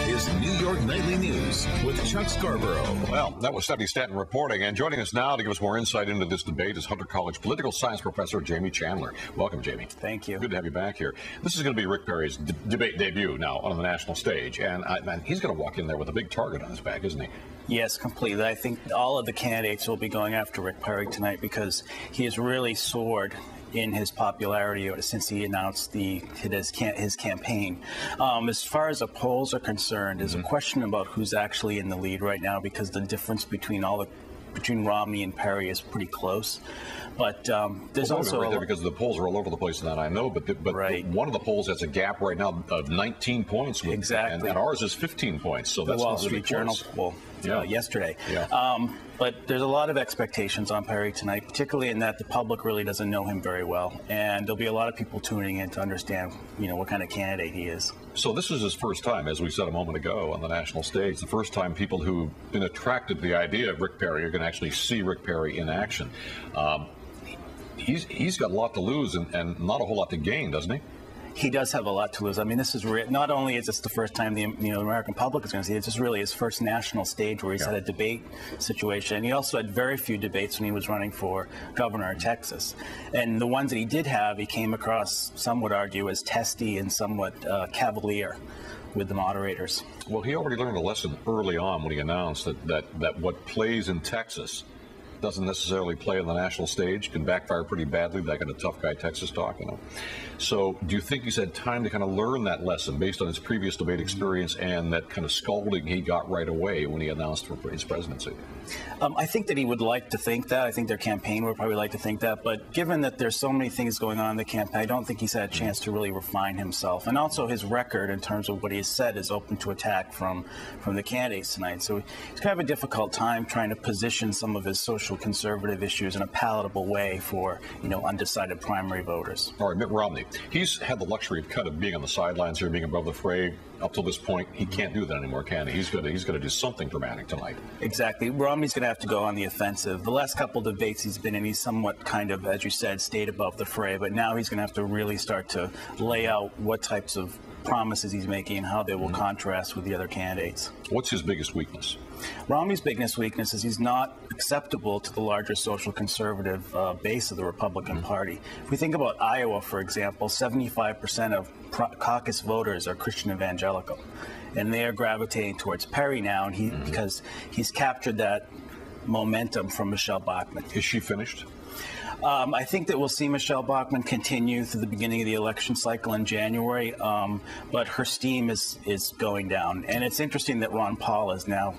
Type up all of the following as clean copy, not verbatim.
is New York Nightly News with Chuck Scarborough. Well, that was Stephanie Stanton reporting. And joining us now to give us more insight into this debate is Hunter College political science professor Jamie Chandler. Welcome, Jamie. Thank you. Good to have you back here. This is going to be Rick Perry's debate debut now on the national stage. And he's going to walk in there with a big target on his back, isn't he? Yes, completely. I think all of the candidates will be going after Rick Perry tonight because he has really soared in his popularity since he announced his campaign. As far as the polls are concerned, there's a question about who's actually in the lead right now because the difference between Romney and Perry is pretty close. But there's also right there because the polls are all over the place on that, I know. But right. One of the polls has a gap right now of 19 points. Exactly. And ours is 15 points. So that's the Wall really Street Journal poll yesterday. Yeah. But there's a lot of expectations on Perry tonight, particularly in that the public really doesn't know him very well, and there'll be a lot of people tuning in to understand, what kind of candidate he is. So this is his first time, as we said a moment ago, on the national stage. The first time people who've been attracted to the idea of Rick Perry are going to actually see Rick Perry in action. He's got a lot to lose and not a whole lot to gain, doesn't he? He does have a lot to lose. I mean, this is not only is this the first time the American public is going to see it, it's just really his first national stage where he's had a debate situation. He also had very few debates when he was running for governor of Texas. And the ones that he did have, he came across, some would argue, as testy and somewhat cavalier with the moderators. Well, he already learned a lesson early on when he announced that what plays in Texas doesn't necessarily play on the national stage, can backfire pretty badly, that kind of tough guy Texas talk, So do you think he's had time to kind of learn that lesson based on his previous debate experience and that kind of scolding he got right away when he announced for his presidency? I think that he would like to think that. I think their campaign would probably like to think that. But given that there's so many things going on in the campaign, I don't think he's had a chance to really refine himself. And also his record in terms of what he has said is open to attack from the candidates tonight. So he's kind of a difficult time trying to position some of his social conservative issues in a palatable way for, undecided primary voters. All right, Mitt Romney. He's had the luxury of being on the sidelines here, being above the fray. Up till this point, he can't do that anymore, can he? He's going to do something dramatic tonight. Exactly. Romney's going to have to go on the offensive. The last couple debates he's been in, he's somewhat kind of, as you said, stayed above the fray. But now he's going to have to really start to lay out what types of promises he's making and how they will contrast with the other candidates. What's his biggest weakness? Romney's biggest weakness is he's not acceptable to the larger social conservative base of the Republican Party. If we think about Iowa, for example, 75% of caucus voters are Christian evangelical, and they are gravitating towards Perry now, and because he's captured that momentum from Michelle Bachmann. Is she finished? I think that we'll see Michelle Bachmann continue through the beginning of the election cycle in January, but her steam is going down. And it's interesting that Ron Paul is now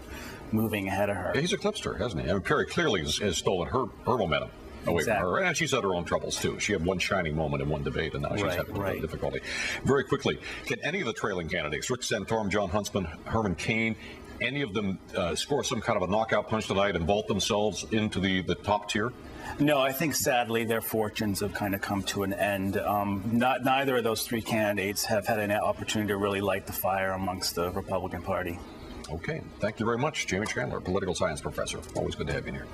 moving ahead of her. He's eclipsed her, hasn't he? I mean, Perry clearly has stolen her momentum away from her. And she's had her own troubles, too. She had one shining moment in one debate, and now she's having difficulty. Very quickly, can any of the trailing candidates, Rick Santorum, John Huntsman, Herman Cain, any of them score some kind of a knockout punch tonight and vault themselves into the top tier? No, I think sadly their fortunes have kind of come to an end. Neither of those three candidates have had an opportunity to really light the fire amongst the Republican Party. Okay. Thank you very much, Jamie Chandler, political science professor. Always good to have you here.